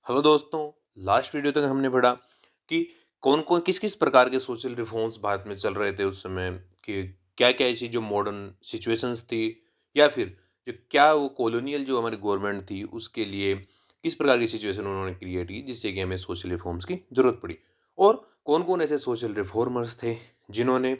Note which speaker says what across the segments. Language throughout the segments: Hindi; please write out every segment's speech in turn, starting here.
Speaker 1: हेलो दोस्तों। लास्ट वीडियो तक हमने पढ़ा कि कौन कौन किस किस प्रकार के सोशल रिफॉर्म्स भारत में चल रहे थे उस समय, कि क्या क्या ऐसी जो मॉडर्न सिचुएशंस थी, या फिर जो क्या वो कॉलोनियल जो हमारी गवर्नमेंट थी उसके लिए किस प्रकार की सिचुएशन उन्होंने क्रिएट की जिससे कि हमें सोशल रिफॉर्म्स की जरूरत पड़ी। और कौन कौन ऐसे सोशल रिफॉर्मर्स थे जिन्होंने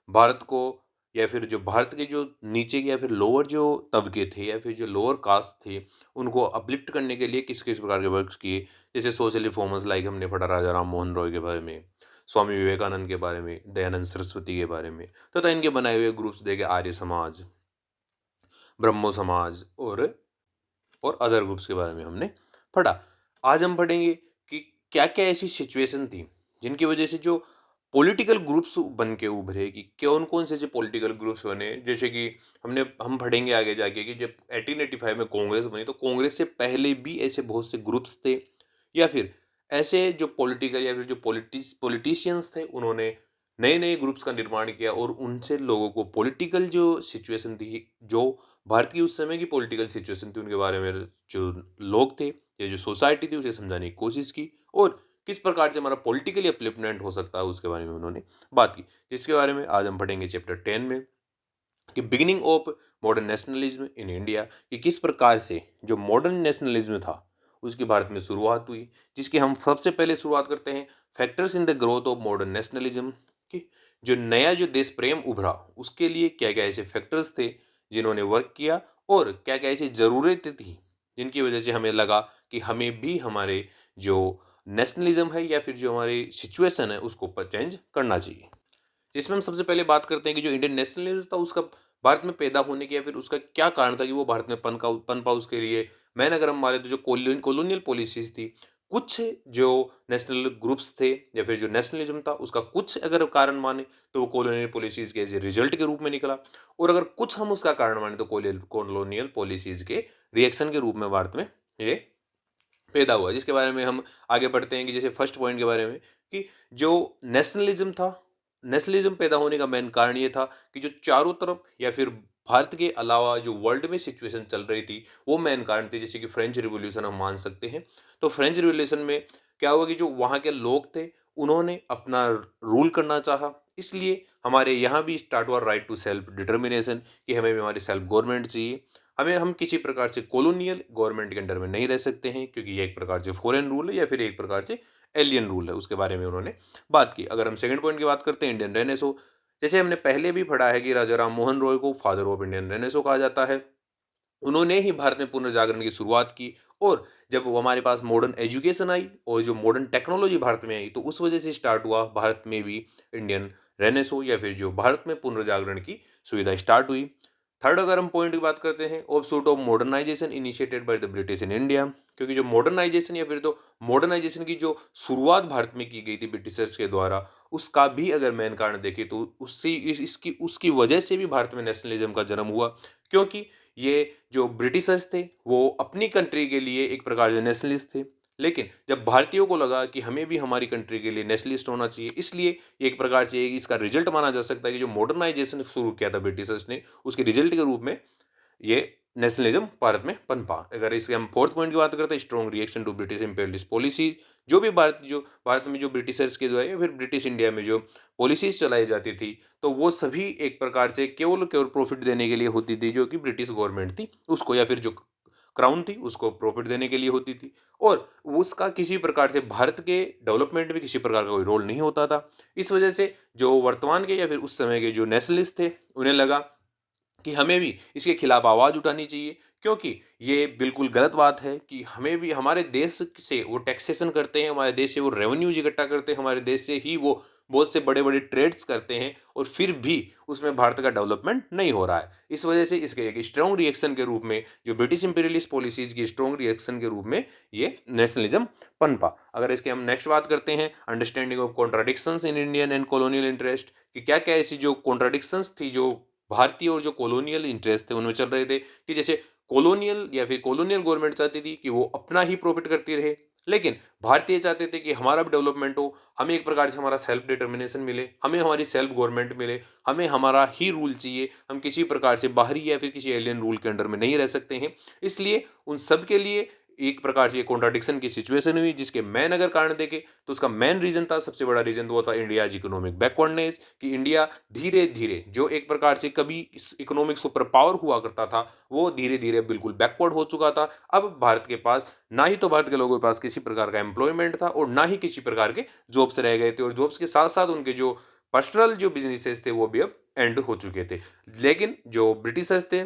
Speaker 1: भारत को, या फिर जो भारत के जो नीचे के या फिर लोअर जो तबके थे या फिर जो लोअर कास्ट थे, उनको अपलिफ्ट करने के लिए किस-किस प्रकार के वर्क्स किए। जैसे सोशल रिफॉर्मर्स लाइक हमने पढ़ा राजा राम मोहन रॉय के बारे में, स्वामी विवेकानंद के बारे में, दयानंद सरस्वती के बारे में, तथा इनके बनाए हुए ग्रुप्स देखे आर्य समाज, ब्रह्मो समाज और अदर ग्रुप्स के बारे में हमने पढ़ा। आज हम पढ़ेंगे कि क्या-क्या ऐसी सिचुएशन थी जिनकी वजह से जो पॉलिटिकल ग्रुप्स बन के उभरे, कि कौन-कौन से जो पॉलिटिकल ग्रुप्स बने। जैसे कि हम पढ़ेंगे आगे जाके कि जब 1885 में कांग्रेस बनी तो कांग्रेस से पहले भी ऐसे बहुत से ग्रुप्स थे, या फिर ऐसे जो पॉलिटिकल या फिर जो पॉलिटिशियंस थे उन्होंने नए-नए ग्रुप्स का निर्माण किया और उनसे लोगों को पॉलिटिकल जो सिचुएशन थी, जो भारत की उस समय की पॉलिटिकल सिचुएशन थी, उनके बारे में जो लोग थे या जो सोसाइटी थी उसे समझाने की कोशिश की, और किस प्रकार से हमारा पॉलिटिकली अपलिफ्टमेंट हो सकता है उसके बारे में उन्होंने बात की। जिसके बारे में आज हम पढ़ेंगे चैप्टर 10 में, कि beginning of modern nationalism in India, कि किस प्रकार से जो मॉडर्न नेशनलिज्म था उसकी भारत में शुरुआत हुई। जिसकी हम सबसे पहले शुरुआत करते हैं factors in the growth of modern nationalism, कि जो नया जो देश प्रेम उभरा उसके लिए क्या क्या ऐसे फैक्टर्स थे जिन्होंने वर्क किया, और क्या क्या ऐसी ज़रूरतें थी जिनकी वजह से हमें लगा कि हमें भी हमारे जो नेशनलिज्म है या फिर जो हमारी सिचुएशन है उसको चेंज करना चाहिए। जिसमें हम सबसे पहले बात करते हैं कि जो इंडियन नेशनलिज्म था उसका भारत में पैदा होने की या फिर उसका क्या कारण था कि वो भारत में पनपा। उसके लिए मैंने अगर हम माने तो जो कॉलोनियल पॉलिसीज थी, कुछ जो नेशनल ग्रुप्स थे या फिर जो नेशनलिज्म था उसका कुछ अगर कारण माने तो वो कॉलोनियल पॉलिसीज के रिजल्ट के रूप में निकला, और अगर कुछ हम उसका कारण माने तो कॉलोनियल पॉलिसीज के रिएक्शन के रूप में भारत में ये पैदा हुआ। जिसके बारे में हम आगे बढ़ते हैं कि जैसे फर्स्ट पॉइंट के बारे में, कि जो नेशनलिज्म था, नेशनलिज्म पैदा होने का मेन कारण ये था कि जो चारों तरफ या फिर भारत के अलावा जो वर्ल्ड में सिचुएशन चल रही थी वो मेन कारण थे। जैसे कि फ्रेंच रिवॉल्यूशन हम मान सकते हैं। तो फ्रेंच रिवॉल्यूशन में क्या हुआ कि जो वहाँ के लोग थे उन्होंने अपना रूल करना चाहा, इसलिए हमारे यहाँ भी स्टार्ट हुआ राइट टू सेल्फ डिटर्मिनेशन, कि हमें भी हमारी सेल्फ गवर्नमेंट चाहिए। हम किसी प्रकार से कॉलोनियल गवर्नमेंट के अंडर में नहीं रह सकते हैं, क्योंकि ये एक प्रकार से फॉरेन रूल है या फिर एक प्रकार से एलियन रूल है। उसके बारे में उन्होंने बात की। अगर हम सेकंड पॉइंट की बात करते हैं इंडियन रेनेसो, जैसे हमने पहले भी पढ़ा है कि राजा राम मोहन रॉय को फादर ऑफ इंडियन रेनेसो कहा जाता है। उन्होंने ही भारत में पुनर्जागरण की शुरुआत की, और जब वो हमारे पास मॉडर्न एजुकेशन आई और जो मॉडर्न टेक्नोलॉजी भारत में आई तो उस वजह से स्टार्ट हुआ भारत में भी इंडियन रेनेसो, या फिर जो भारत में पुनर्जागरण की सुविधा स्टार्ट हुई। थर्ड अगर हम पॉइंट की बात करते हैं, offshoot of modernisation initiated by the British in India, क्योंकि जो मॉडर्नाइजेशन या फिर तो मॉडर्नाइजेशन की जो शुरुआत भारत में की गई थी ब्रिटिशर्स के द्वारा, उसका भी अगर मेन कारण देखें तो उससे इसकी उसकी वजह से भी भारत में नेशनलिज्म का जन्म हुआ। क्योंकि ये जो ब्रिटिशर्स थे वो अपनी कंट्री के लिए एक प्रकार से नेशनलिस्ट थे, लेकिन जब भारतीयों को लगा कि हमें भी हमारी कंट्री के लिए नेशनलिस्ट होना चाहिए, इसलिए एक प्रकार से इसका रिजल्ट माना जा सकता है कि जो मॉडर्नाइजेशन शुरू किया था ब्रिटिशर्स ने उसके रिजल्ट के रूप में ये नेशनलिज्म भारत में पनपा। अगर इसके हम फोर्थ पॉइंट की बात करते हैं, strong reaction to British imperialist policies, जो भारत में जो ब्रिटिशर्स के द्वारा या फिर ब्रिटिश इंडिया में जो पॉलिसीज चलाई जाती थी तो वो सभी एक प्रकार से केवल केवल प्रॉफिट देने के लिए होती थी, जो कि ब्रिटिश गवर्नमेंट थी उसको या फिर जो क्राउन थी उसको प्रॉफिट देने के लिए होती थी, और उसका किसी प्रकार से भारत के डेवलपमेंट में किसी प्रकार का कोई रोल नहीं होता था। इस वजह से जो वर्तमान के या फिर उस समय के जो नेशनलिस्ट थे उन्हें लगा कि हमें भी इसके खिलाफ आवाज़ उठानी चाहिए, क्योंकि ये बिल्कुल गलत बात है कि हमें भी हमारे देश से वो टैक्सेशन करते हैं, हमारे देश से वो रेवेन्यूज इकट्ठा करते हैं, हमारे देश से ही वो बहुत से बड़े-बड़े ट्रेड्स करते हैं, और फिर भी उसमें भारत का डेवलपमेंट नहीं हो रहा है। इस वजह से इसके एक स्ट्रॉन्ग रिएक्शन के रूप में जो ब्रिटिश इंपीरियलिस्ट पॉलिसीज़ की स्ट्रॉन्ग रिएक्शन के रूप में ये नेशनलिज्म पनपा। अगर इसकी हम नेक्स्ट बात करते हैं understanding of contradictions in Indian and colonial interest, कि क्या-क्या ऐसी जो कॉन्ट्राडिक्शंस थी जो भारतीय और जो कॉलोनियल इंटरेस्ट थे उनमें चल रहे थे, कि जैसे कॉलोनियल या फिर कॉलोनियल गवर्नमेंट चाहती थी कि वो अपना ही प्रॉफिट करती रहे, लेकिन भारतीय चाहते थे कि हमारा भी डेवलपमेंट हो, हमें एक प्रकार से हमारा सेल्फ डिटर्मिनेशन मिले, हमें हमारी सेल्फ गवर्नमेंट मिले, हमें हमारा ही रूल चाहिए, हम किसी प्रकार से बाहरी या फिर किसी एलियन रूल के अंडर में नहीं रह सकते हैं। इसलिए उन सब के लिए एक प्रकार से ये कॉन्ट्राडिक्शन की सिचुएशन हुई, जिसके मेन अगर कारण देखें तो उसका मेन रीजन था, सबसे बड़ा रीजन वो था इंडियाज इकोनॉमिक बैकवर्डनेस, कि इंडिया धीरे धीरे जो एक प्रकार से कभी इकोनॉमिक सुपर पावर हुआ करता था, वो धीरे धीरे बिल्कुल बैकवर्ड हो चुका था। अब भारत के पास ना ही तो भारत के लोगों के पास किसी प्रकार का एम्प्लॉयमेंट था और ना ही किसी प्रकार के जॉब्स रह गए थे, और जॉब्स के साथ साथ उनके जो पर्सनल जो बिजनेसेस थे वो भी अब एंड हो चुके थे। लेकिन जो ब्रिटिशर्स थे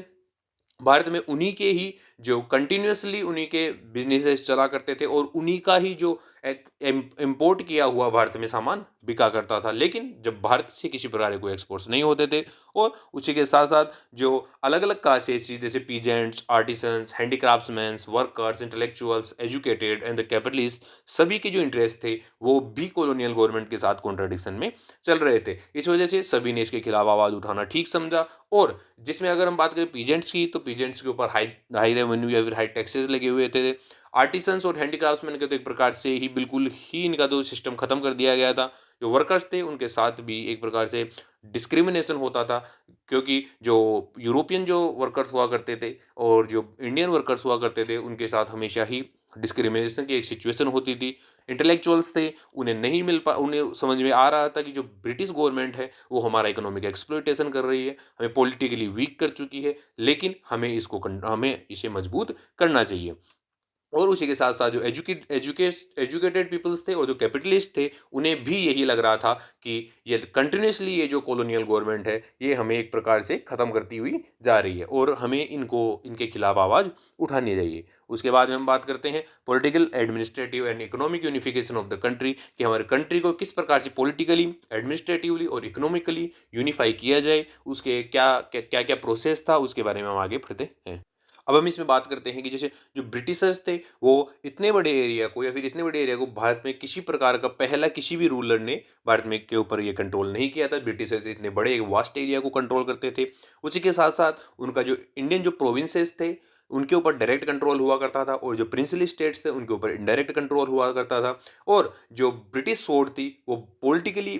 Speaker 1: भारत में, उन्हीं के ही जो कंटिन्यूअसली उन्हीं के बिजनेसेस चला करते थे और उन्हीं का ही जो इंपोर्ट किया हुआ भारत में सामान बिका करता था। लेकिन जब भारत से किसी प्रकार के कोई एक्सपोर्ट्स नहीं होते थे, और उसी के साथ साथ जो अलग अलग कास्टेस जैसे peasants, artisans, handicraftsmen, workers, intellectuals, educated and the capitalist, सभी के जो इंटरेस्ट थे वो भी कॉलोनियल गवर्नमेंट के साथ कॉन्ट्रडिक्शन में चल रहे थे। इस वजह से सभी ने इसके खिलाफ आवाज उठाना ठीक समझा। और जिसमें अगर हम बात करें पीजेंट्स की, तो पीजेंट्स के ऊपर हाई हाई रेवेन्यू या फिर हाई टैक्सेस लगे हुए थे। आर्टिसंस और हैंडीक्राफ्ट्समैन के तो एक प्रकार से ही बिल्कुल ही इनका तो सिस्टम खत्म कर दिया गया था। जो वर्कर्स थे उनके साथ भी एक प्रकार से डिस्क्रिमिनेशन होता था, क्योंकि जो यूरोपियन जो वर्कर्स हुआ करते थे और जो इंडियन वर्कर्स हुआ करते थे, उनके साथ हमेशा ही डिस्क्रिमिनेशन की एक सिचुएशन होती थी। इंटेलेक्चुअल्स थे, उन्हें नहीं मिल पा उन्हें समझ में आ रहा था कि जो ब्रिटिश गवर्नमेंट है वो हमारा इकोनॉमिक एक्सप्लॉइटेशन कर रही है, हमें पॉलिटिकली वीक कर चुकी है, लेकिन हमें इसे मजबूत करना चाहिए। और उसी के साथ साथ जो एजुकेटेड पीपल्स थे और जो कैपिटलिस्ट थे, उन्हें भी यही लग रहा था कि ये कंटिन्यूसली ये जो कॉलोनियल गवर्नमेंट है ये हमें एक प्रकार से ख़त्म करती हुई जा रही है और हमें इनके खिलाफ आवाज़ उठानी चाहिए। उसके बाद में हम बात करते हैं political, administrative and economic unification of the country, कि हमारे कंट्री को किस प्रकार से पॉलिटिकली, एडमिनिस्ट्रेटिवली और इकोनॉमिकली यूनिफाई किया जाए, उसके क्या क्या क्या प्रोसेस था, उसके बारे में हम आगे बढ़ते हैं। अब हम इसमें बात करते हैं कि जैसे जो ब्रिटिशर्स थे वो इतने बड़े एरिया को, या फिर इतने बड़े एरिया को भारत में किसी प्रकार का पहला किसी भी रूलर ने भारत में के ऊपर ये कंट्रोल नहीं किया था। ब्रिटिशर्स इतने बड़े एक वास्ट एरिया को कंट्रोल करते थे। उसी के साथ साथ उनका जो इंडियन जो प्रोविंसेस थे उनके ऊपर डायरेक्ट कंट्रोल हुआ करता था, और जो प्रिंसली स्टेट्स थे उनके ऊपर इनडायरेक्ट कंट्रोल हुआ करता था। और जो ब्रिटिश सोर्ट थी वो पॉलिटिकली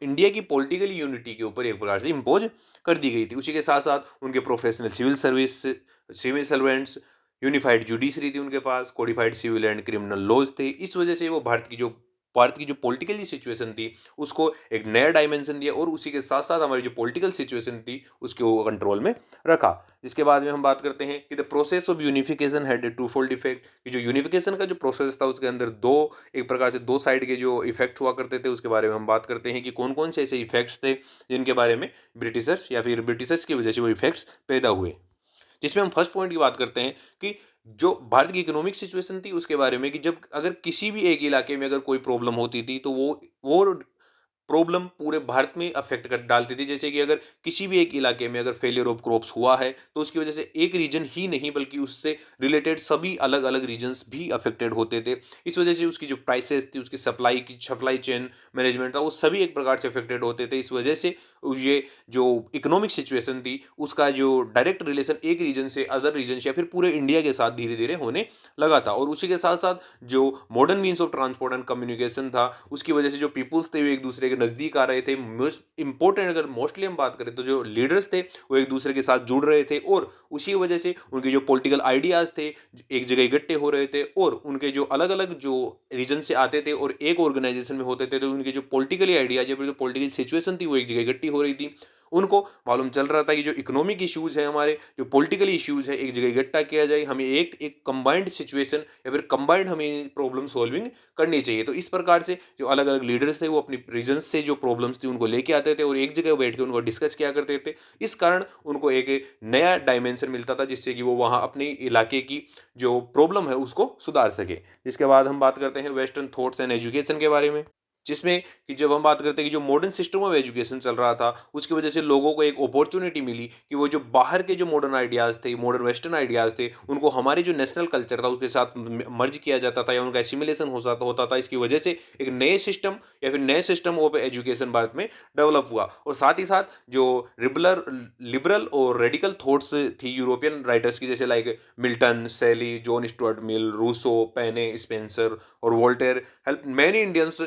Speaker 1: इंडिया की पॉलिटिकल यूनिटी के ऊपर एक प्रकार से इम्पोज कर दी गई थी। उसी के साथ साथ उनके professional civil servants, unified judiciary थी उनके पास, codified civil and criminal laws थे। इस वजह से वो भारत की जो पॉलिटिकली सिचुएशन थी उसको एक नया डायमेंशन दिया, और उसी के साथ साथ हमारी जो पॉलिटिकल सिचुएशन थी उसके वो कंट्रोल में रखा। जिसके बाद में हम बात करते हैं कि the process of unification had a two fold effect, कि जो यूनिफिकेशन का जो प्रोसेस था उसके अंदर एक प्रकार से दो साइड के जो इफेक्ट हुआ करते थे, उसके बारे में हम बात करते हैं कि कौन कौन से ऐसे इफेक्ट्स थे जिनके बारे में ब्रिटिशर्स की वजह से वो इफेक्ट्स पैदा हुए। जिसमें हम फर्स्ट पॉइंट की बात करते हैं कि जो भारत की इकोनॉमिक सिचुएशन थी उसके बारे में, कि जब अगर किसी भी एक इलाके में अगर कोई प्रॉब्लम होती थी तो वो प्रॉब्लम पूरे भारत में अफेक्ट कर डालती थी। जैसे कि अगर किसी भी एक इलाके में अगर फेलियर ऑफ क्रॉप्स हुआ है तो उसकी वजह से एक रीजन ही नहीं बल्कि उससे रिलेटेड सभी अलग अलग रीजन्स भी अफेक्टेड होते थे। इस वजह से उसकी जो प्राइसेस थी, उसकी सप्लाई चेन मैनेजमेंट था, वो सभी एक प्रकार से अफेक्टेड होते थे। इस वजह से ये जो इकोनॉमिक सिचुएशन थी उसका जो डायरेक्ट रिलेशन एक रीजन से अदर रीजन या फिर पूरे इंडिया के साथ धीरे धीरे होने लगा था। और उसी के साथ साथ जो modern means of transport and communication था उसकी वजह से जो पीपुल्स थे वो एक दूसरे के नज़दीक आ रहे थे। मोस्ट इंपॉर्टेंट अगर मोस्टली हम बात करें तो जो लीडर्स थे वो एक दूसरे के साथ जुड़ रहे थे, और उसी वजह से उनके जो पॉलिटिकल आइडियाज़ थे एक जगह इकट्ठे हो रहे थे, और उनके जो अलग अलग जो रीजन से आते थे और एक ऑर्गेनाइजेशन में होते थे, तो उनके जो पॉलिटिकली आइडियाज या फिर जो पॉलिटिकल सिचुएशन थी वो एक जगह इकट्ठी हो रही थी। उनको मालूम चल रहा था कि जो इकोनॉमिक इश्यूज है, हमारे जो पॉलिटिकल इश्यूज है, एक जगह इकट्ठा किया जाए, हमें एक एक कंबाइंड सिचुएशन या फिर कंबाइंड हमें प्रॉब्लम सॉल्विंग करनी चाहिए। तो इस प्रकार से जो अलग अलग लीडर्स थे वो अपनी रीजन से जो प्रॉब्लम्स थी उनको लेके आते थे और एक जगह बैठ के उनको डिस्कस किया करते थे। इस कारण उनको एक नया डायमेंशन मिलता था जिससे कि वो वहाँ अपने इलाके की जो प्रॉब्लम है उसको सुधार सके। इसके बाद हम बात करते हैं वेस्टर्न थॉट्स एंड एजुकेशन के बारे में, जिसमें कि जब हम बात करते हैं कि जो मॉडर्न सिस्टम ऑफ एजुकेशन चल रहा था उसकी वजह से लोगों को एक अपॉर्चुनिटी मिली कि वो जो बाहर के जो मॉडर्न आइडियाज़ थे, मॉडर्न वेस्टर्न आइडियाज़ थे, उनको हमारे जो नेशनल कल्चर था उसके साथ मर्ज किया जाता था या उनका एसिमिलेशन होता था। इसकी वजह से एक नए सिस्टम या फिर नए सिस्टम ऑफ एजुकेशन भारत में डेवलप हुआ। और साथ ही साथ जो लिबरल और रेडिकल थॉट्स थी यूरोपियन राइटर्स की, जैसे लाइक मिल्टन, सेली, जॉन स्टुअर्ट मिल, रूसो, पेने, स्पेंसर और वोल्टेयर हेल्प मैनी इंडियंस,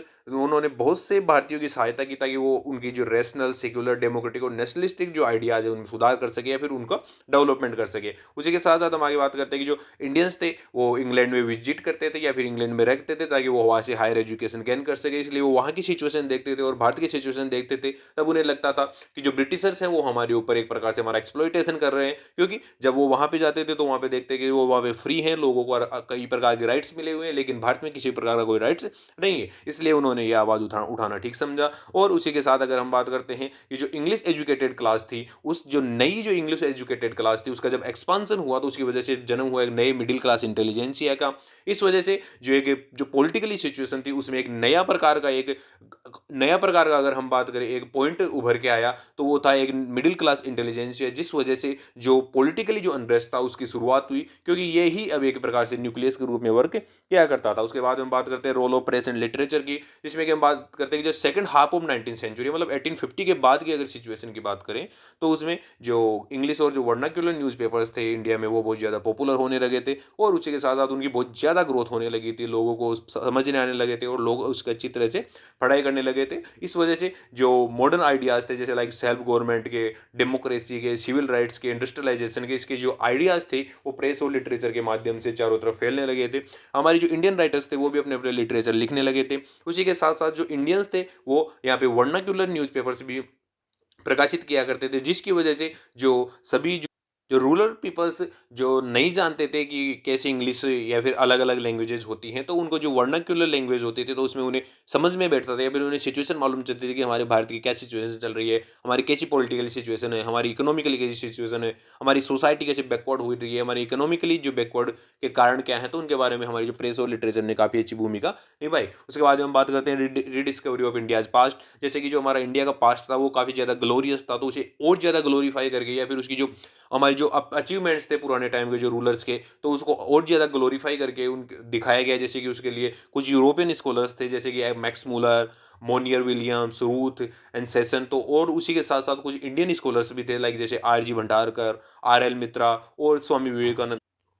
Speaker 1: उन्होंने बहुत से भारतीयों की सहायता की ताकि वो उनकी जो रैशनल, सेक्युलर, डेमोक्रेटिक और नेशनलिस्टिक जो आइडियाज़ है उनमें सुधार कर सके या फिर उनका डेवलपमेंट कर सके। उसी के साथ-साथ हम आगे बात करते हैं कि जो इंडियंस थे वो इंग्लैंड में विज़िट करते थे या फिर इंग्लैंड में रहते थे ताकि वो वहाँ से हायर एजुकेशन गेन कर सके, इसलिए वो वहाँ की सिचुएशन देखते थे और भारत की सिचुएशन देखते थे। तब उन्हें लगता था कि जो ब्रिटिशर्स हैं वो हमारे ऊपर एक प्रकार से हमारा एक्सप्लॉइटेशन कर रहे हैं, क्योंकि जब वो वहाँ पे जाते थे तो वहाँ पे देखते कि वो वहाँ पे फ्री हैं, लोगों को कई प्रकार के राइट्स मिले हुए हैं, लेकिन भारत में किसी प्रकार का कोई राइट्स नहीं है। इसलिए उन्होंने ये आवाज़ उठाना ठीक समझा। और उसी के साथ अगर हम बात करते हैं कि जो इंग्लिश एजुकेटेड क्लास थी, उस जो नई जो इंग्लिश एजुकेटेड क्लास थी, उसका जब एक्सपांसन हुआ तो उसकी वजह से जन्म हुआ एक नए मिडिल क्लास इंटेलिजेंसिया का। इस वजह से जो पॉलिटिकली सिचुएशन थी उसमें एक नया प्रकार का अगर हम बात करें एक पॉइंट उभर के आया, तो वो था एक मिडिल क्लास इंटेलिजेंसिया, जिस वजह से जो पॉलिटिकली जो अनरेस्ट था उसकी शुरुआत हुई, क्योंकि ये ही अब एक प्रकार से न्यूक्लियस के रूप में वर्क किया करता था। उसके बाद हम बात करते हैं role of press and literature की, जिसमें कि हम बात करते हैं कि जो second half of 19th century मतलब 1850 के बाद की अगर सिचुएशन की बात करें, तो उसमें जो इंग्लिश और जो वर्नाक्युलर न्यूज़पेपर्स थे इंडिया में वो बहुत ज़्यादा पॉपुलर होने लगे थे और उसी के साथ-साथ उनकी बहुत ज़्यादा ग्रोथ होने लगी थी, लोगों को समझने आने लगे थे और लोग उसका अच्छी तरह से पढ़ाई करने लगे थे। इस वजह से जो मॉडर्न आइडियाज़ थे जैसे लाइक सेल्फ गवर्नमेंट के, डेमोक्रेसी के, सिविल राइट्स के, इंडस्ट्रियलाइजेशन के, इसके जो आइडियाज़ थे वो प्रेस और लिटरेचर के माध्यम से चारों तरफ फैलने लगे थे। हमारे जो इंडियन राइटर्स थे वो भी अपने-अपने लिटरेचर लिखने लगे थे। उसी के साथ-साथ जो इंडियंस थे वो यहाँ पे वर्नाक्युलर न्यूज़पेपर्स भी प्रकाशित किया करते थे, जिसकी वजह से जो सभी जो रूरल पीपल्स जो नहीं जानते थे कि कैसे इंग्लिश या फिर अलग-अलग लैंग्वेजेज़ होती हैं, तो उनको जो वर्नाक्युलर लैंग्वेज होती थी, तो उसमें उन्हें समझ में बैठता था या फिर उन्हें सिचुएशन मालूम चलती थी कि हमारे भारत की क्या सिचुएशन चल रही है, हमारी कैसी पॉलिटिकल सिचुएशन है, हमारी इकोनॉमिकली कैसी सिचुएशन है, हमारी सोसाइटी कैसे बैकवर्ड हो रही है, हमारी इकोनॉमिकली जो बैकवर्ड के कारण क्या हैं, तो उनके बारे में हमारी जो प्रेस और लिटरेचर ने काफ़ी अच्छी भूमिका निभाई। उसके बाद में हम बात करते हैं रीडिस्कवरी ऑफ इंडियाज़ पास्ट, जैसे कि जो हमारा इंडिया का पास्ट था वो काफ़ी ज़्यादा ग्लोरियस था, तो उसे और ज़्यादा ग्लोरीफाई करके या फिर उसकी जो हमारी जो अचीवमेंट्स थे पुराने टाइम के जो रूलर्स के, तो उसको और ज़्यादा ग्लोरीफाई करके उन दिखाया गया। जैसे कि उसके लिए कुछ यूरोपियन स्कॉलर्स थे जैसे कि Max Muller, Monier Williams, Ruth and session, तो और उसी के साथ साथ कुछ इंडियन स्कॉलर्स भी थे लाइक जैसे R G Bhandarkar, R L Mitra और स्वामी विवेकानंद।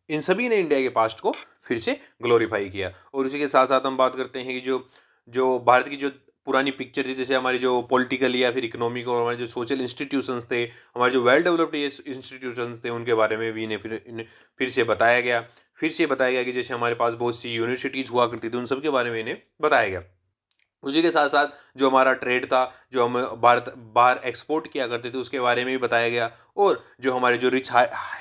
Speaker 1: इन सभी ने इंडिया के पास्ट को फिर से ग्लोरीफाई किया। और उसी के साथ साथ हम बात करते हैं कि जो जो भारत की जो पुरानी पिक्चर थी, जैसे हमारी जो पॉलिटिकल या फिर इकोनॉमिक और हमारे जो सोशल इंस्टीट्यूशंस थे, हमारे जो वेल डेवलप्ड ये इंस्टीट्यूशंस थे, उनके बारे में भी इन्हें फिर से बताया गया। फिर से बताया गया कि जैसे हमारे पास बहुत सी यूनिवर्सिटीज़ हुआ करती थी, उन सब के बारे में इन्हें बताया गया। उसी के साथ-साथ जो हमारा ट्रेड था, जो हम भारत बाहर एक्सपोर्ट किया करते थे, उसके बारे में भी बताया गया। और जो हमारे जो रिच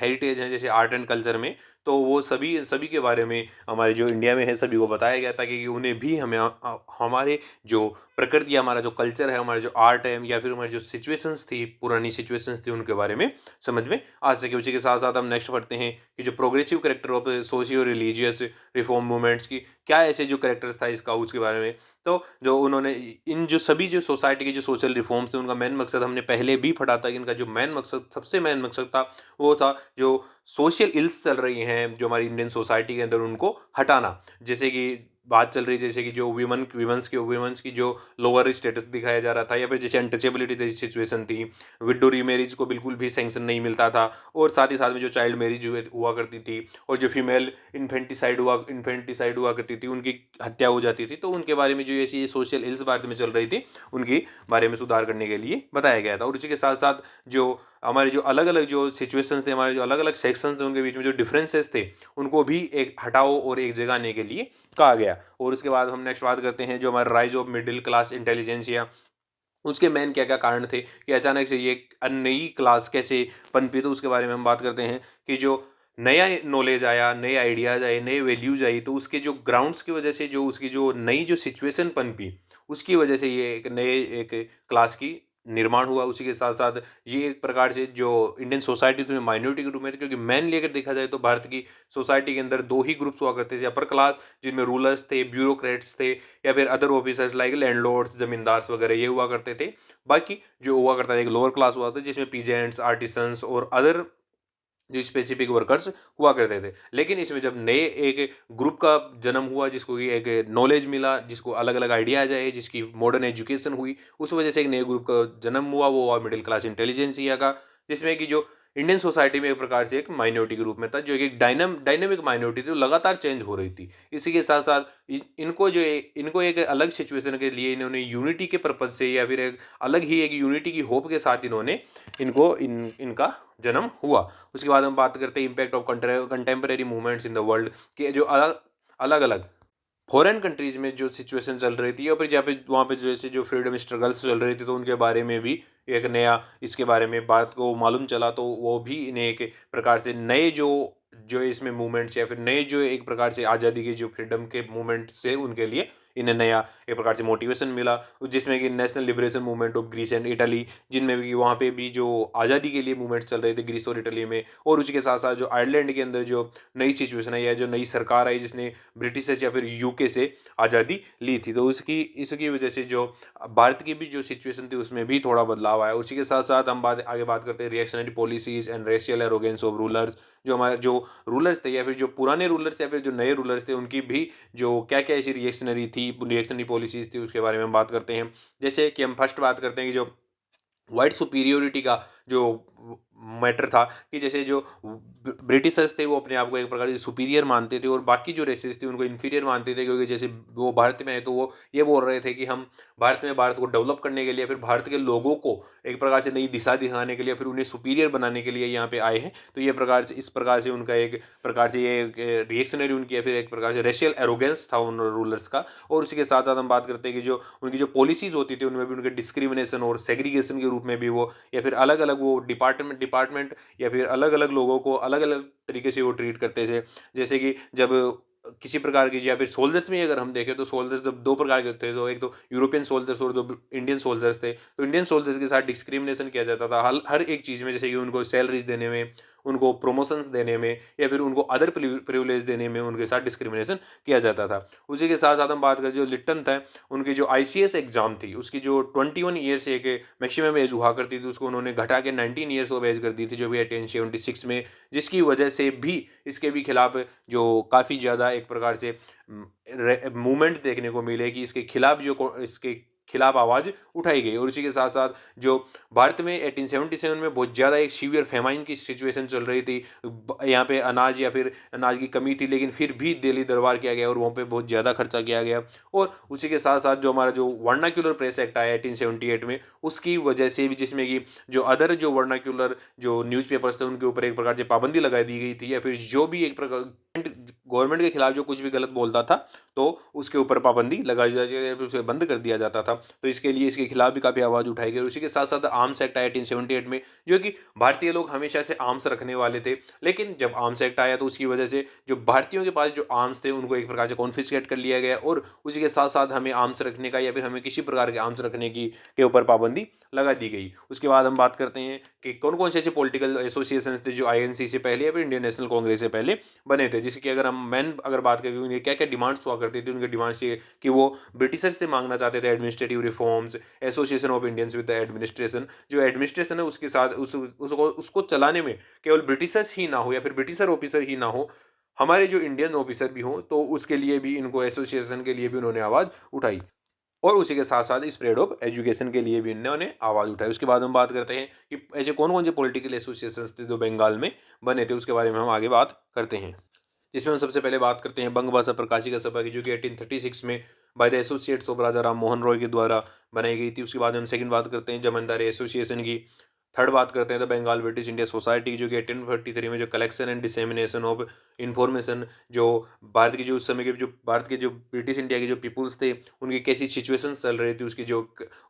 Speaker 1: हेरिटेज हैं, जैसे आर्ट एंड कल्चर में, तो वो सभी सभी के बारे में हमारे जो इंडिया में है, सभी को बताया गया ताकि कि उन्हें भी हमारे जो प्रकृति या हमारा जो कल्चर है, हमारे जो आर्ट है या फिर हमारी जो सिचुएशंस थी, पुरानी सिचुएशंस थी, उनके बारे में समझ में आ सके। उसी के साथ-साथ हम नेक्स्ट पढ़ते हैं कि जो progressive character of socio religious reform movements की क्या ऐसे जो कैरेक्टर्स था इसका, उसके बारे में। तो जो उन्होंने इन जो सभी जो सोसाइटी के जो सोशल रिफॉर्म्स थे, उनका मेन मकसद हमने पहले भी पढ़ा था कि इनका जो मेन मकसद, सबसे मेन मकसद था, वो था जो सोशल इल्स चल रही हैं जो हमारी इंडियन सोसाइटी के अंदर, उनको हटाना। जैसे कि बात चल रही है जैसे कि जो वीमेंस की जो लोअर स्टेटस दिखाया जा रहा था, या फिर जैसे अनटचेबिलिटी जैसी सिचुएशन थी, विडो रीमैरिज को बिल्कुल भी सैंक्शन नहीं मिलता था, और साथ ही साथ में जो चाइल्ड मैरिज हुआ करती थी, और जो फीमेल इन्फेंटिसाइड हुआ करती थी, उनकी हत्या हो जाती थी, तो उनके बारे में जो ऐसी सोशल इल्स भारत में चल रही थी, उनकी बारे में सुधार करने के लिए बताया गया था। और उसी के साथ साथ जो हमारे जो अलग अलग जो सिचुएशंस थे, हमारे जो अलग अलग सेक्शंस थे, उनके बीच में जो डिफरेंसेस थे, उनको भी एक हटाओ और एक जगह आने के लिए कहा गया। और उसके बाद हम नेक्स्ट बात करते हैं जो हमारा rise of middle class intelligentsia, उसके मेन क्या क्या कारण थे कि अचानक से ये नई क्लास कैसे पनपी, तो उसके बारे में हम बात करते हैं कि जो नया नॉलेज आया, नए आइडियाज़ आए, नए वैल्यूज़ आई, तो उसके जो ग्राउंड्स की वजह से जो उसकी जो नई जो सिचुएशन पनपी, उसकी वजह से ये एक क्लास की निर्माण हुआ। उसी के साथ साथ ये एक प्रकार से जो इंडियन सोसाइटी थी माइनॉरिटी के रूप में थी, क्योंकि मेनली अगर देखा जाए तो भारत की सोसाइटी के अंदर दो ही ग्रुप्स हुआ करते थे, अपर क्लास जिनमें रूलर्स थे, ब्यूरोक्रेट्स थे, या फिर other officers like landlords, zamindars वगैरह, ये हुआ करते थे। बाकी जो हुआ करता था एक लोअर क्लास हुआ था जिसमें पीजेंट्स, आर्टिसंस और अदर जो स्पेसिफिक वर्कर्स हुआ करते थे। लेकिन इसमें जब नए एक ग्रुप का जन्म हुआ, जिसको कि एक नॉलेज मिला, जिसको अलग अलग आइडियाज आए, जिसकी मॉडर्न एजुकेशन हुई, उस वजह से एक नए ग्रुप का जन्म हुआ, वो हुआ मिडिल क्लास इंटेलिजेंसिया का, जिसमें कि जो इंडियन सोसाइटी में एक प्रकार से एक माइनॉरिटी के रूप में था, जो एक डायनामिक माइनॉरिटी थी, जो लगातार चेंज हो रही थी। इसी के साथ-साथ इनको एक अलग सिचुएशन के लिए इन्होंने यूनिटी के पर्पज़ से या फिर एक अलग ही एक यूनिटी की होप के साथ इनका जन्म हुआ। उसके बाद हम बात करते हैं impact of contemporary movements in the world, कि जो अलग-अलग फॉरेन कंट्रीज़ में जो सिचुएशन चल रही थी, और फिर जहाँ पे वहाँ पे जैसे जो फ्रीडम स्ट्रगल्स चल रही थी, तो उनके बारे में भी एक नया इसके बारे में बात को मालूम चला, तो वो भी इन्हें एक प्रकार से नए जो जो इसमें मूवमेंट्स या फिर नए जो एक प्रकार से आज़ादी के जो फ्रीडम के मूवमेंट से उनके लिए इन्हें नया एक प्रकार से मोटिवेशन मिला, जिसमें कि national liberation movement of Greece and Italy, जिनमें भी वहाँ पे भी जो आज़ादी के लिए मूवमेंट चल रहे थे ग्रीस और इटली में, और उसके साथ साथ जो आयरलैंड के अंदर जो नई सिचुएशन है या जो नई सरकार आई जिसने ब्रिटिश या फिर यूके से आज़ादी ली थी, तो उसकी इसकी वजह से जो भारत की भी जो सिचुएशन थी उसमें भी थोड़ा बदलाव आया। उसी के साथ साथ हम आगे बात करते हैं reactionary policies and racial arrogance of rulers, जो हमारे जो रूलर्स थे या फिर जो पुराने रूलर्स या फिर जो नए रूलर्स थे, उनकी भी जो क्या क्या ऐसी रिएक्शनरी पॉलिसीज थी उसके बारे में हम बात करते हैं। जैसे कि हम फर्स्ट बात करते हैं कि जो व्हाइट सुपीरियोरिटी का जो मैटर था, कि जैसे जो ब्रिटिशर्स थे वो अपने आप को एक प्रकार से सुपीरियर मानते थे और बाकी जो रेसेस थे उनको इन्फीरियर मानते थे, क्योंकि जैसे वो भारत में है तो वो ये बोल रहे थे कि हम भारत को डेवलप करने के लिए, फिर भारत के लोगों को एक प्रकार से नई दिशा दिखाने के लिए, फिर उन्हें सुपीरियर बनाने के लिए यहाँ पे आए हैं। तो ये प्रकार से इस प्रकार से उनका एक प्रकार से ये रिएक्शनरी उनकी या फिर एक प्रकार से रेशियल एरोगेंस था उन रूलर्स का। और उसी के साथ साथ हम बात करते हैं कि जो उनकी जो पॉलिसीज होती थी उनमें भी उनके डिस्क्रिमिनेशन और सेग्रीगेशन के रूप में भी वो, या फिर अलग अलग वो डिपार्टमेंट या फिर अलग अलग लोगों को अलग अलग तरीके से वो ट्रीट करते थे। जैसे कि जब किसी प्रकार की, या फिर सोल्जर्स में अगर हम देखें तो सोल्जर्स जब दो प्रकार के होते थे, तो एक तो यूरोपियन सोल्जर्स और दो इंडियन सोल्जर्स थे। तो इंडियन सोल्जर्स के साथ डिस्क्रिमिनेशन किया जाता था हर एक चीज़ में, जैसे कि उनको सैलरीज देने में, उनको प्रोमोशंस देने में, या फिर उनको अदर प्रिविलेज देने में उनके साथ डिस्क्रिमिनेशन किया जाता था। उसी के साथ साथ हम बात करें जो लिट्टन था, उनकी जो आईसीएस एग्जाम थी उसकी जो 21 ईयर्स एक मैक्सिमम एज हुआ करती थी, उसको उन्होंने घटा के 19 ईयर्स ऑफ एज कर दी थी, जो भी 1876 में, जिसकी वजह से भी इसके भी खिलाफ जो काफ़ी ज़्यादा एक प्रकार से मूवमेंट देखने को मिले, कि इसके खिलाफ आवाज़ उठाई गई। और उसी के साथ साथ जो भारत में 1877 में बहुत ज़्यादा एक सीवियर फेमाइन की सिचुएशन चल रही थी, यहाँ पे अनाज या फिर अनाज की कमी थी, लेकिन फिर भी दिल्ली दरबार किया गया और वहाँ पे बहुत ज़्यादा खर्चा किया गया। और उसी के साथ साथ जो हमारा जो वर्नाक्युलर प्रेस एक्ट आया 1878 में, उसकी वजह से भी, जिसमें कि जो अदर जो वर्नाक्युलर जो न्यूज़पेपर्स थे उनके ऊपर एक प्रकार से पाबंदी लगा दी गई थी, या फिर जो भी एक प्रकार गवर्नमेंट के खिलाफ जो कुछ भी गलत बोलता था तो उसके ऊपर पाबंदी लगाई जाती है या फिर उसे बंद कर दिया जाता था। तो इसके लिए इसके खिलाफ भी काफ़ी आवाज़ उठाई गई। उसी के साथ साथ आर्म्स एक्ट आया 1878 में, जो कि भारतीय लोग हमेशा से आर्म्स रखने वाले थे, लेकिन जब आर्म्स एक्ट आया तो उसकी वजह से जो भारतीयों के पास जो आर्म्स थे उनको एक प्रकार से कॉन्फिस्केट कर लिया गया, और उसी के साथ साथ हमें आर्म्स रखने का या फिर हमें किसी प्रकार के आर्म्स रखने की के ऊपर पाबंदी लगा दी गई। उसके बाद हम बात करते हैं कि कौन कौन से ऐसे पॉलिटिकल एसोसिएशंस थे जो आईएनसी से पहले या फिर इंडियन नेशनल कांग्रेस से पहले बने थे, जिसकी अगर हम अगर बात करें उनकी क्या क्या डिमांड्स हुआ करती थी। उनकी डिमांड्स ये कि वो ब्रिटिशर्स से मांगना चाहते थे administrative reforms, association of Indians with the administration, जो एडमिनिस्ट्रेशन है उसके साथ उसको चलाने में केवल ब्रिटिशर्स ही ना हो या फिर ब्रिटिशर ऑफिसर ही ना हो, हमारे जो इंडियन ऑफिसर भी हों, तो उसके लिए भी इनको एसोसिएशन के लिए भी उन्होंने आवाज़ उठाई। और उसी के साथ साथ स्प्रेड ऑफ एजुकेशन के लिए भी इन्होंने आवाज़ उठाई। उसके बाद हम बात करते हैं कि ऐसे कौन कौन से पॉलिटिकल एसोसिएशंस थे जो बंगाल में बने थे, उसके बारे में हम आगे बात करते हैं। जिसमें हम सबसे पहले बात करते हैं बंग भाषा प्रकाशिका सभा की, जो कि 1836 में बाय द एसोसिएट्स ऑफ राजा राम मोहन रॉय के द्वारा बनाई गई थी। उसके बाद हम सेकंड बात करते हैं जमींदारी एसोसिएशन की। थर्ड बात करते हैं the Bengal British India society, जो कि 1843 में जो collection and dissemination of information, जो भारत की जो उस समय के जो भारत के जो ब्रिटिश इंडिया के जो पीपुल्स थे उनकी कैसी सिचुएशन चल रही थी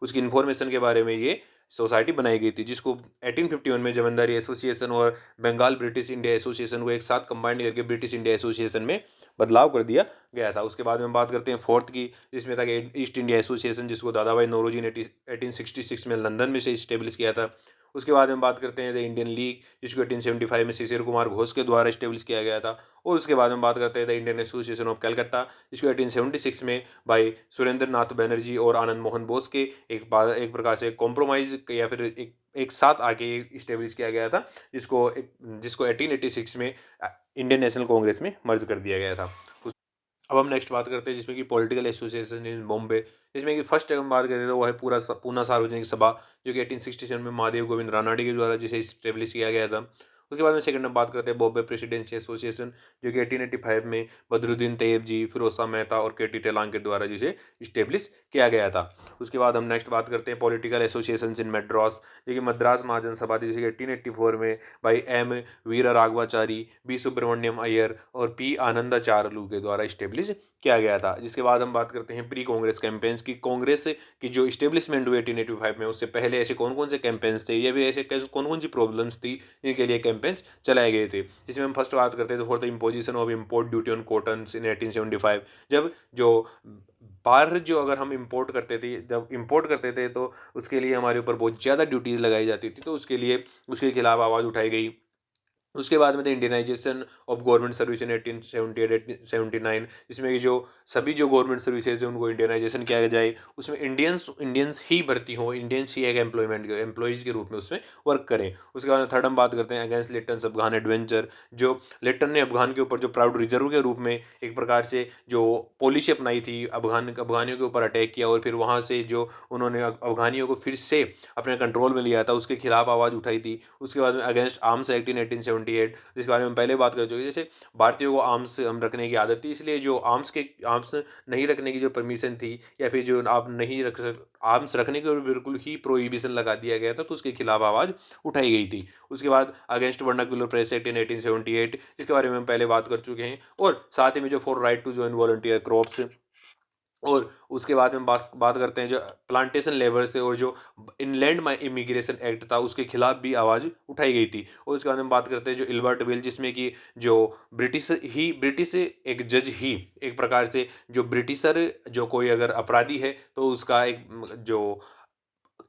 Speaker 1: उसकी इंफॉर्मेशन के बारे में ये सोसाइटी बनाई गई थी, जिसको 1851 में जमींदारी एसोसिएशन और बंगाल ब्रिटिश इंडिया एसोसिएशन को एक साथ कंबाइंड करके ब्रिटिश इंडिया एसोसिएशन में बदलाव कर दिया गया था। उसके बाद में हम बात करते हैं फोर्थ की, जिसमें था कि ईस्ट इंडिया एसोसिएशन, जिसको दादा भाई नौरोजी ने 1866 में लंदन में से इस्टेब्लिश किया था। उसके बाद हम बात करते हैं द इंडियन लीग, जिसको 1875 में शिशिर कुमार घोष के द्वारा इस्टेब्लिश किया गया था। और उसके बाद हम बात करते हैं the Indian association of Calcutta, जिसको 1876 में भाई सुरेंद्र नाथ बनर्जी और आनंद मोहन बोस के एक प्रकार से कॉम्प्रोमाइज या फिर एक साथ आके इस्टेब्लिश किया गया था, जिसको 1886 में इंडियन नेशनल कांग्रेस में मर्ज कर दिया गया था। अब हम नेक्स्ट बात करते हैं जिसमें कि पॉलिटिकल एसोसिएशन इन बॉम्बे, जिसमें कि फर्स्ट हम बात करें तो वो है पूना सार्वजनिक सभा, जो कि 1867 में महादेव गोविंद रानाडे के द्वारा जिसे स्टेब्लिश किया गया था। उसके बाद में सेकंड हम बात करते हैं बॉम्बे प्रेसिडेंसी एसोसिएशन, जो कि 1885 में बदरुद्दीन तैयब जी, फिरोज शाह मेहता और के टी तेलांग के द्वारा जिसे स्टेब्लिश किया गया था। उसके बाद हम नेक्स्ट बात करते हैं पॉलिटिकल एसोसिएशन इन मद्रास, जो कि मद्रास महाजन सभा थी, जिसे 1884 में भाई एम वीर राघवाचारी, बी सुब्रमण्यम अय्यर और पी आनंदाचार्लू के द्वारा स्टेब्लिश किया गया था। जिसके बाद हम बात करते हैं प्री कांग्रेस कैंपेन्स की, कांग्रेस की जो स्टेब्लिशमेंट हुई 1885 में, उससे पहले ऐसे कौन कौन से कैंपेन्स थे या फिर ऐसे कौन कौन सी प्रॉब्लम्स थी इनके लिए कैंपेन्स चलाए गए थे। जिसमें हम फर्स्ट बात करते हैं तो for the imposition of import duty on cotton in 1875, जब जो बाहर जो अगर हम इंपोर्ट करते थे, जब इंपोर्ट करते थे तो उसके लिए हमारे ऊपर बहुत ज़्यादा ड्यूटीज़ लगाई जाती थी, तो उसके लिए उसके खिलाफ आवाज़ उठाई गई। उसके बाद में the Indianisation of government service in 1878-79, जिसमें कि जो सभी जो गवर्नमेंट सर्विसेज है उनको इंडियनाइजेशन किया जाए, उसमें इंडियंस इंडियंस ही भर्ती हो, इंडियंस ही एक एम्प्लॉयज़ के रूप में उसमें वर्क करें। उसके बाद थर्ड हम बात करते हैं अगेंस्ट लिट्टन्स अफगान एडवेंचर, जो लिट्टन ने अफगान के ऊपर जो प्राउड रिजर्व के रूप में एक प्रकार से जो पॉलिसी अपनाई थी, अफगानियों के ऊपर अटैक किया और फिर वहाँ से जो उन्होंने अफगानियों को फिर से अपने कंट्रोल में लिया था, उसके खिलाफ आवाज़ उठाई थी। उसके बाद में अगेंस्ट आर्म्स एक्ट इन 1878, जिसके बारे में पहले बात कर चुके, जैसे भारतीयों को आर्म्स हम रखने की आदत थी, इसलिए जो आर्म्स नहीं रखने की जो परमिशन थी या फिर जो आप नहीं रख सक आर्म्स रखने के बिल्कुल ही प्रोहिबिशन लगा दिया गया था, तो उसके खिलाफ आवाज़ उठाई गई थी। उसके बाद against vernacular press act in 1878, जिसके बारे में हम पहले बात कर चुके हैं, और साथ ही में जो for right to join volunteer corps, और उसके बाद में बात करते हैं जो प्लांटेशन लेबर्स थे और जो इनलैंड इमिग्रेशन एक्ट था उसके खिलाफ भी आवाज़ उठाई गई थी। और उसके बाद में बात करते हैं जो इल्बर्ट बिल, जिसमें कि जो ब्रिटिश एक जज ही एक प्रकार से जो ब्रिटिशर जो कोई अगर अपराधी है तो उसका एक जो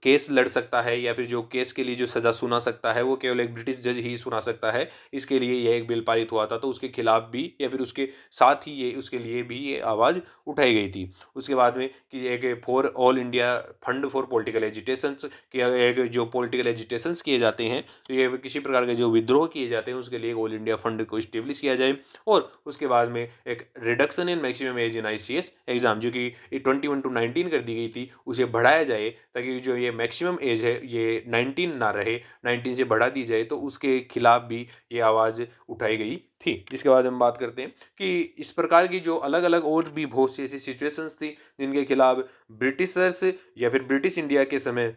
Speaker 1: केस लड़ सकता है या फिर जो केस के लिए जो सज़ा सुना सकता है वो केवल एक ब्रिटिश जज ही सुना सकता है। इसके लिए यह एक बिल पारित हुआ था, तो उसके खिलाफ भी या फिर उसके साथ ही ये उसके लिए भी ये आवाज़ उठाई गई थी। उसके बाद में कि एक for all India fund for political agitations, कि एक जो पॉलिटिकल एजिटेशंस किए जाते हैं तो ये किसी प्रकार के जो विद्रोह किए जाते हैं उसके लिए ऑल इंडिया फंड को इस्टेब्लिश किया जाए। और उसके बाद में एक reduction in maximum age in ICS exam, जो कि 21 to 19 कर दी गई थी, उसे बढ़ाया जाए ताकि जो ये मैक्सिमम एज है ये 19 ना रहे, 19 से बढ़ा दी जाए, तो उसके खिलाफ भी ये आवाज़ उठाई गई थी। जिसके बाद हम बात करते हैं कि इस प्रकार की जो अलग अलग और भी बहुत सी ऐसी सिचुएशंस थी जिनके खिलाफ ब्रिटिशर्स या फिर ब्रिटिश इंडिया के समय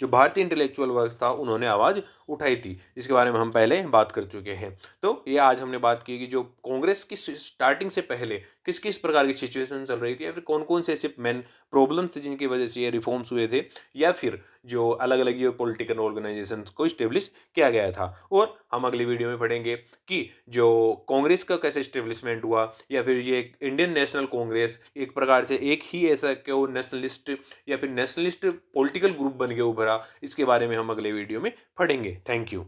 Speaker 1: जो भारतीय इंटेलेक्चुअल वर्ग था उन्होंने आवाज़ उठाई थी, जिसके बारे में हम पहले बात कर चुके हैं। तो ये आज हमने बात की कि जो कांग्रेस की स्टार्टिंग से पहले किस किस प्रकार की सिचुएशन चल रही थी या फिर कौन कौन से ऐसे मेन प्रॉब्लम्स थे जिनकी वजह से ये रिफॉर्म्स हुए थे, या फिर जो अलग अलग ये पॉलिटिकल ऑर्गेनाइजेशन को स्टेब्लिश किया गया था। और हम अगली वीडियो में पढ़ेंगे कि जो कांग्रेस का कैसे स्टेब्लिशमेंट हुआ या फिर ये इंडियन नेशनल कांग्रेस एक प्रकार से एक ही ऐसा क्यों नेशनलिस्ट या फिर नेशनलिस्ट पॉलिटिकल ग्रुप बन के उभरा, इसके बारे में हम अगले वीडियो में पढ़ेंगे। Thank you.